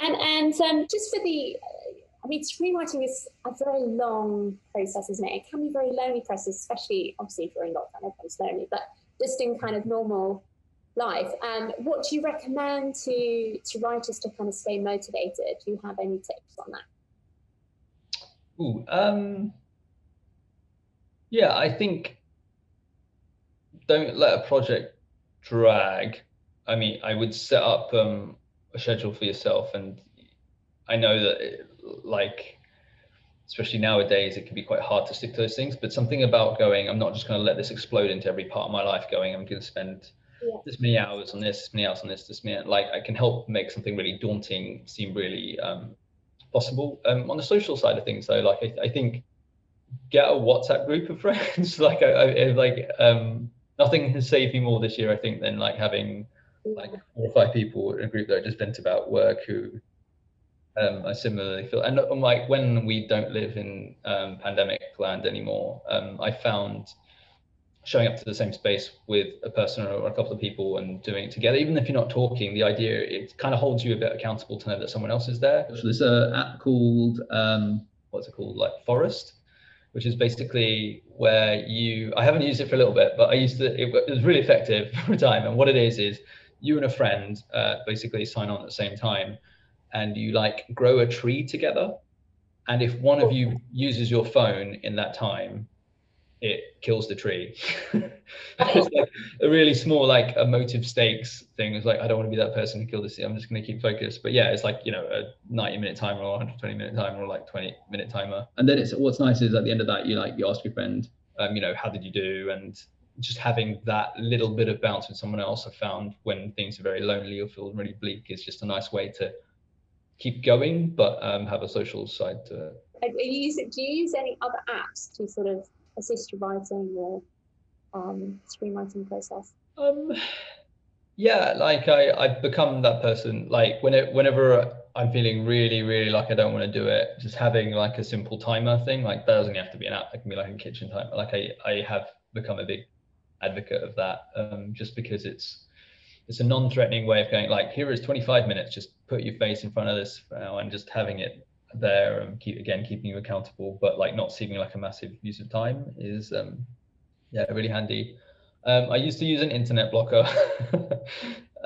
And just for the, I mean, screenwriting is a very long process, isn't it? It can be a very lonely process, especially obviously if you're in lockdown, everyone's lonely, but just in kind of normal life. And what do you recommend to writers to kind of stay motivated? Do you have any tips on that? Ooh, yeah, I think don't let a project drag. I mean, I would set up a schedule for yourself, and I know that like especially nowadays it can be quite hard to stick to those things, but something about going, I'm not just going to let this explode into every part of my life, going, I'm going to spend this many hours on this many hours on this many, like I can help make something really daunting seem really possible. On the social side of things though, like I think get a WhatsApp group of friends. Like nothing has saved me more this year, I think, than like having like 4 or 5 people in a group that just vent about work who I similarly feel. And like when we don't live in pandemic land anymore, I found showing up to the same space with a person or a couple of people and doing it together, even if you're not talking, the idea, it kind of holds you a bit accountable to know that someone else is there. So there's an app called what's it called, like Forest, which is basically where I haven't used it for a little bit, but I used to, it was really effective for a time. And what it is you and a friend basically sign on at the same time, and you like grow a tree together. And if one of you uses your phone in that time, it kills the tree. It's like a really small, like emotive stakes thing. It's like, I don't want to be that person who killed this. I'm just going to keep focused. But yeah, it's like, you know, a 90-minute timer or 120-minute timer or like 20-minute timer. And then what's nice is at the end of that, you ask your friend, you know, how did you do? And just having that little bit of bounce with someone else, I found when things are very lonely or feel really bleak, is just a nice way to keep going, but have a social side to it. Do you use any other apps to sort of assist your writing or screenwriting process? Yeah, like I've become that person. Like whenever I'm feeling really, really like I don't want to do it, just having like a simple timer thing, like that doesn't have to be an app. It can be like a kitchen timer. Like I have become a big advocate of that, just because it's a non-threatening way of going, like, here is 25 minutes, just put your face in front of this for now, and just having it there and keeping you accountable, but like not seeming like a massive use of time is yeah, really handy. I used to use an internet blocker, but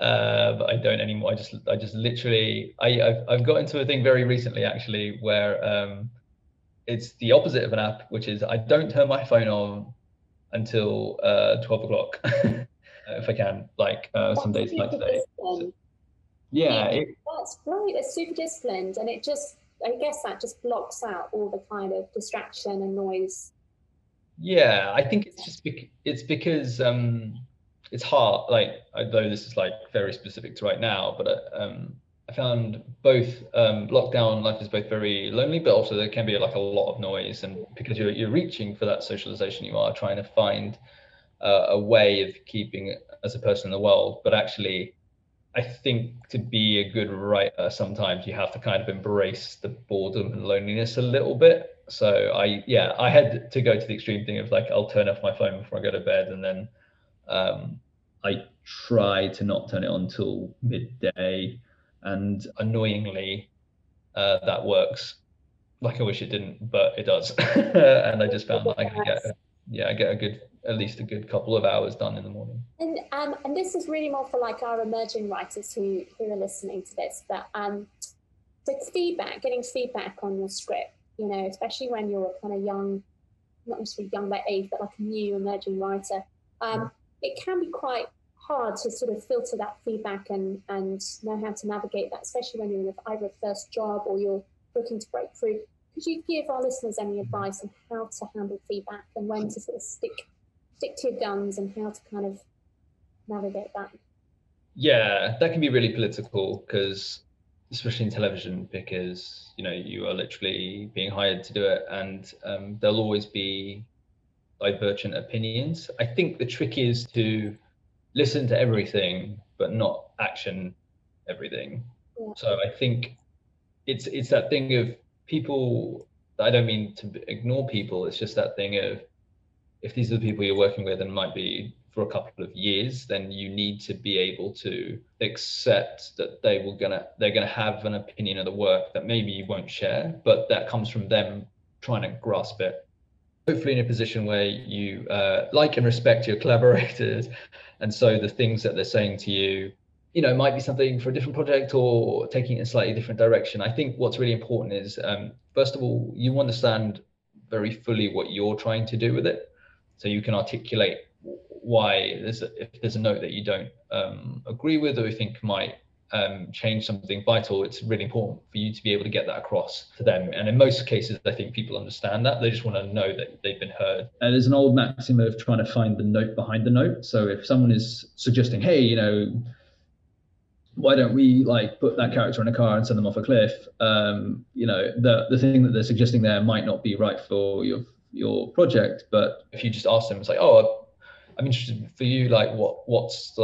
I don't anymore. I just literally I've got into a thing very recently actually where it's the opposite of an app, which is I don't turn my phone on until 12 o'clock if I can, like some days like today. So, yeah, that's right. It's super disciplined, and it just, I guess that just blocks out all the kind of distraction and noise. Yeah, I think it's just it's because it's hard. Like, although this is like very specific to right now, but I found both lockdown life is both very lonely, but also there can be like a lot of noise, and because you're reaching for that socialization, you are trying to find a way of keeping as a person in the world. But actually, I think to be a good writer, sometimes you have to kind of embrace the boredom and loneliness a little bit. So I had to go to the extreme thing of like, I'll turn off my phone before I go to bed, and then I try to not turn it on till midday, and annoyingly, that works. Like I wish it didn't, but it does. And I just found that I get a good, at least a good couple of hours done in the morning. And this is really more for like our emerging writers who are listening to this, but so getting feedback on your script, you know, especially when you're kind of young, not necessarily young by age, but like a new emerging writer, it can be quite hard to sort of filter that feedback and know how to navigate that, especially when you're in either a first job or you're looking to break through. Could you give our listeners any advice on how to handle feedback and when to sort of stick to your guns and how to kind of navigate that? Yeah, that can be really political, because especially in television, because you know you are literally being hired to do it, and there'll always be divergent opinions. I think the trick is to listen to everything but not action everything. Yeah. So I think it's that thing of people, I don't mean to ignore people, it's just that thing of, if these are the people you're working with and might be for a couple of years, then you need to be able to accept that they're gonna have an opinion of the work that maybe you won't share, but that comes from them trying to grasp it. Hopefully in a position where you like and respect your collaborators, and so the things that they're saying to you, you know, might be something for a different project or taking it in a slightly different direction. I think what's really important is, first of all, you understand very fully what you're trying to do with it, so you can articulate why if there's a note that you don't agree with or you think might change something vital. It's really important for you to be able to get that across to them. And in most cases, I think people understand that. They just want to know that they've been heard. And there's an old maxim of trying to find the note behind the note. So if someone is suggesting, hey, you know, why don't we like put that character in a car and send them off a cliff? You know, the thing that they're suggesting there might not be right for your project. But if you just ask them, it's like, oh, I'm interested for you, like what's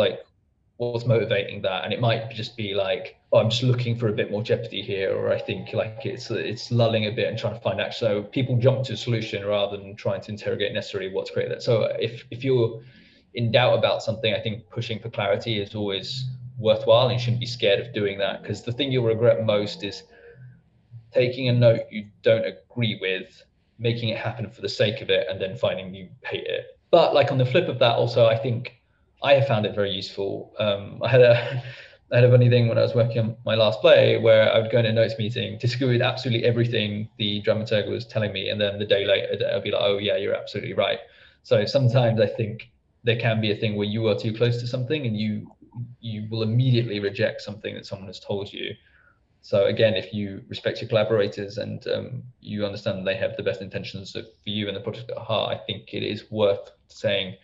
motivating that? And it might just be like, oh, I'm just looking for a bit more jeopardy here, or I think like it's lulling a bit and trying to find action. So people jump to a solution rather than trying to interrogate necessarily what's created that. So if you're in doubt about something, I think pushing for clarity is always worthwhile, and you shouldn't be scared of doing that, because the thing you'll regret most is taking a note you don't agree with, making it happen for the sake of it, and then finding you hate it. But like on the flip of that, also, I think I have found it very useful. I had a funny thing when I was working on my last play, where I would go in a notes meeting, disagree with absolutely everything the dramaturg was telling me, and then the day later I'd be like, oh yeah, you're absolutely right. So sometimes I think there can be a thing where you are too close to something and you will immediately reject something that someone has told you. So again, if you respect your collaborators and you understand that they have the best intentions for you and the project at heart, I think it is worth saying,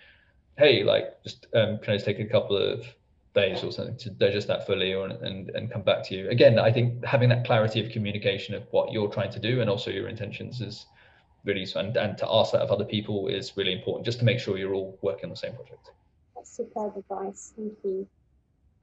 hey, like, just can I just take a couple of days or something to digest that fully, and come back to you. Again, I think having that clarity of communication of what you're trying to do and also your intentions is really useful, and to ask that of other people is really important, just to make sure you're all working on the same project. That's superb advice. Thank you.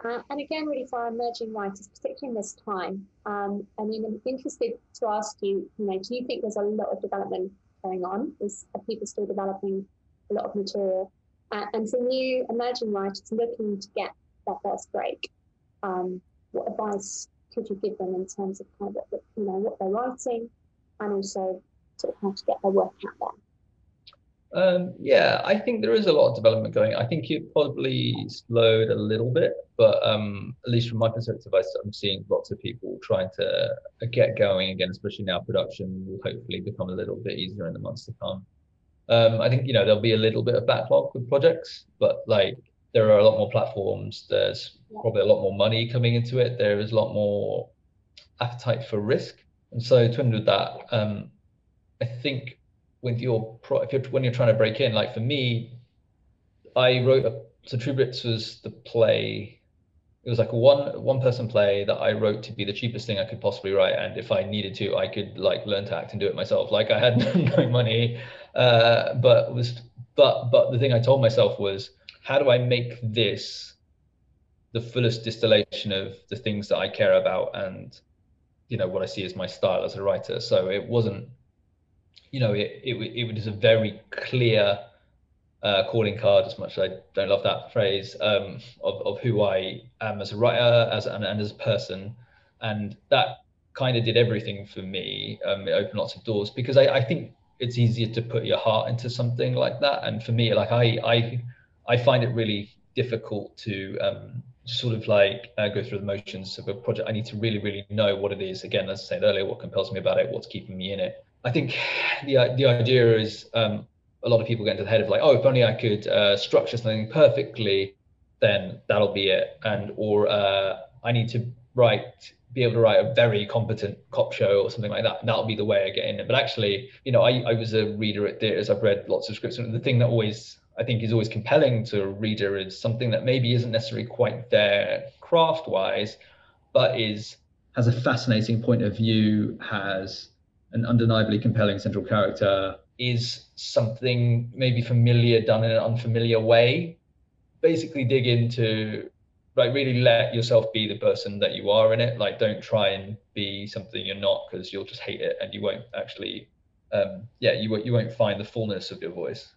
And again, really for our emerging writers, particularly in this time, I mean, I'm interested to ask you, you know, do you think there's a lot of development going on? Are people still developing a lot of material? And for new emerging writers looking to get that first break, what advice could you give them in terms of kind of what they're writing, and also sort of how to get their work out there? Yeah, I think there is a lot of development going. I think it probably slowed a little bit, but at least from my perspective, I'm seeing lots of people trying to get going again, especially now production will hopefully become a little bit easier in the months to come. I think, you know, there'll be a little bit of backlog with projects, but like there are a lot more platforms. There's probably a lot more money coming into it. There is a lot more appetite for risk. And so twinned with that, I think with when you're trying to break in, like for me, I wrote so True Brits was the play. It was like a one person play that I wrote to be the cheapest thing I could possibly write, and if I needed to, I could like learn to act and do it myself. Like I had no money, but the thing I told myself was, how do I make this the fullest distillation of the things that I care about and, you know, what I see as my style as a writer. So it wasn't, you know, it was a very clear calling card, as much as I don't love that phrase, of who I am as a writer, and as a person, and that kind of did everything for me. It opened lots of doors, because I think it's easier to put your heart into something like that, and for me, like I find it really difficult to sort of like go through the motions of a project. I need to really know what it is. Again, as I said earlier, what compels me about it, what's keeping me in it. I think the idea is, a lot of people get into the head of like, oh, if only I could structure something perfectly, then that'll be it. Or I need to be able to write a very competent cop show or something like that. And that'll be the way I get in it. But actually, you know, I was a reader at theaters. I've read lots of scripts. And the thing that I think is always compelling to a reader is something that maybe isn't necessarily quite there craft-wise, but has a fascinating point of view, has an undeniably compelling central character, is something maybe familiar done in an unfamiliar way. Basically dig into, like, really let yourself be the person that you are in it. Like, don't try and be something you're not, because you'll just hate it and you won't actually you won't find the fullness of your voice.